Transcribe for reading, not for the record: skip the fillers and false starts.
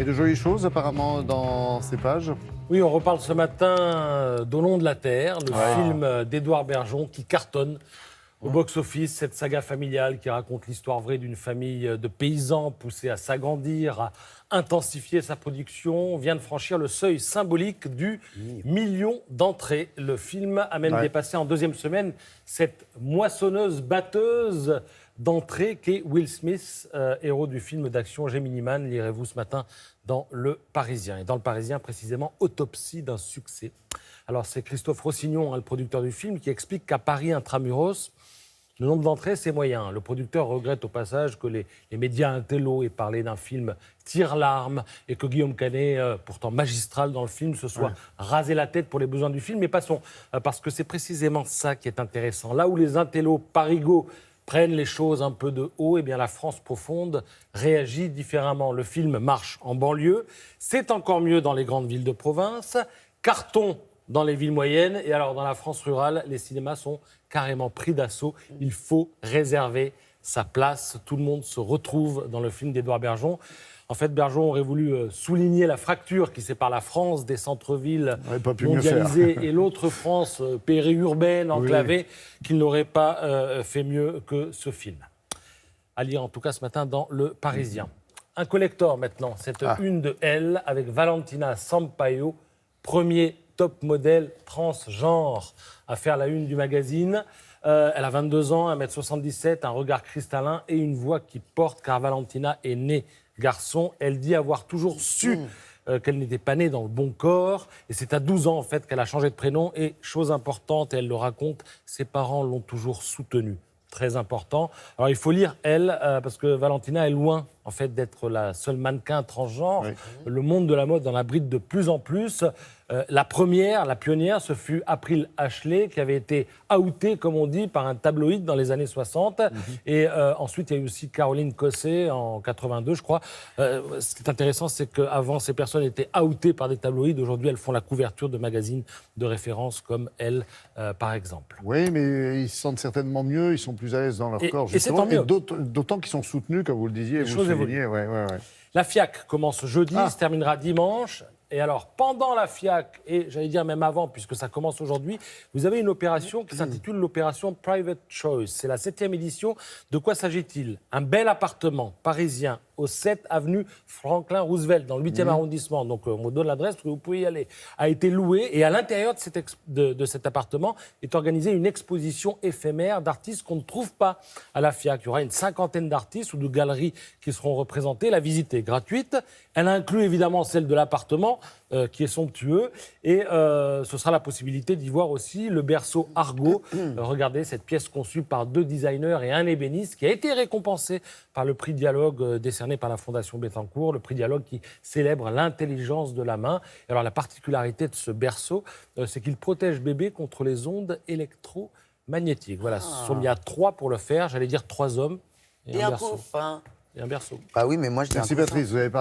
de jolies choses apparemment dans ces pages. Oui, on reparle ce matin d'Au long de la Terre, le film d'Édouard Bergeon qui cartonne au box-office. Cette saga familiale qui raconte l'histoire vraie d'une famille de paysans poussés à s'agrandir, à intensifier sa production, vient de franchir le seuil symbolique du million d'entrées. Le film a même dépassé en deuxième semaine cette moissonneuse-batteuse d'entrée qu'est Will Smith, héros du film d'action Gemini Man, lirez-vous ce matin dans Le Parisien. Et dans Le Parisien, précisément, autopsie d'un succès. Alors c'est Christophe Rossignon, le producteur du film, qui explique qu'à Paris intramuros, le nombre d'entrées, c'est moyen. Le producteur regrette au passage que les médias intello aient parlé d'un film tire-larme et que Guillaume Canet, pourtant magistral dans le film, se soit rasé la tête pour les besoins du film. Mais passons, parce que c'est précisément ça qui est intéressant. Là où les intellos parigots prennent les choses un peu de haut, eh bien la France profonde réagit différemment. Le film marche en banlieue, c'est encore mieux dans les grandes villes de province, carton dans les villes moyennes, et alors dans la France rurale, les cinémas sont carrément pris d'assaut. Il faut réserver sa place. Tout le monde se retrouve dans le film d'Édouard Bergeon. En fait, Bergeon aurait voulu souligner la fracture qui sépare la France des centres-villes mondialisés et l'autre France périurbaine, enclavée, qu'il n'aurait pas fait mieux que ce film. À lire en tout cas ce matin dans Le Parisien. Un collector maintenant, cette une de Elle avec Valentina Sampaio, premier top modèle transgenre à faire la une du magazine. Elle a 22 ans, 1m77, un regard cristallin et une voix qui porte, car Valentina est née garçon. Elle dit avoir toujours su qu'elle n'était pas née dans le bon corps. Et c'est à 12 ans, en fait, qu'elle a changé de prénom. Et chose importante, et elle le raconte, ses parents l'ont toujours soutenue. Très important. Alors, il faut lire Elle, parce que Valentina est loin, en fait, d'être la seule mannequin transgenre. Le monde de la mode en abrite de plus en plus. La première, la pionnière, ce fut April Ashley, qui avait été outée, comme on dit, par un tabloïd dans les années 60. Et ensuite, il y a eu aussi Caroline Cosset en 82, je crois. Ce qui est intéressant, c'est qu'avant, ces personnes étaient outées par des tabloïds. Aujourd'hui, elles font la couverture de magazines de référence comme Elle, par exemple. Oui, mais ils se sentent certainement mieux, ils sont plus à l'aise dans leur corps, justement. Et d'autant qu'ils sont soutenus, comme vous le disiez, vous le soulignez. La FIAC commence jeudi, se terminera dimanche. Et alors, pendant la FIAC, et j'allais dire même avant, puisque ça commence aujourd'hui, vous avez une opération qui s'intitule l'opération Private Choice. C'est la 7e édition. De quoi s'agit-il ? Un bel appartement parisien au 7 avenue Franklin Roosevelt, dans le 8e arrondissement. Donc, on me donne l'adresse, vous pouvez y aller. A été loué, et à l'intérieur de cet appartement est organisée une exposition éphémère d'artistes qu'on ne trouve pas à la FIAC. Il y aura une 50aine d'artistes ou de galeries qui seront représentés. La visite est gratuite. Elle inclut évidemment celle de l'appartement, qui est somptueux. Et ce sera la possibilité d'y voir aussi le berceau Argo. Regardez cette pièce conçue par 2 designers et un ébéniste qui a été récompensé par le prix Dialogue décerné par la Fondation Bettencourt. Le prix Dialogue qui célèbre l'intelligence de la main. Et alors la particularité de ce berceau, c'est qu'il protège bébé contre les ondes électromagnétiques. Voilà, ce sont mis à 3 pour le faire. J'allais dire 3 hommes et un berceau. Couffin. Et un berceau. Bah oui, mais moi je dis Merci Patrice, vous avez parlé.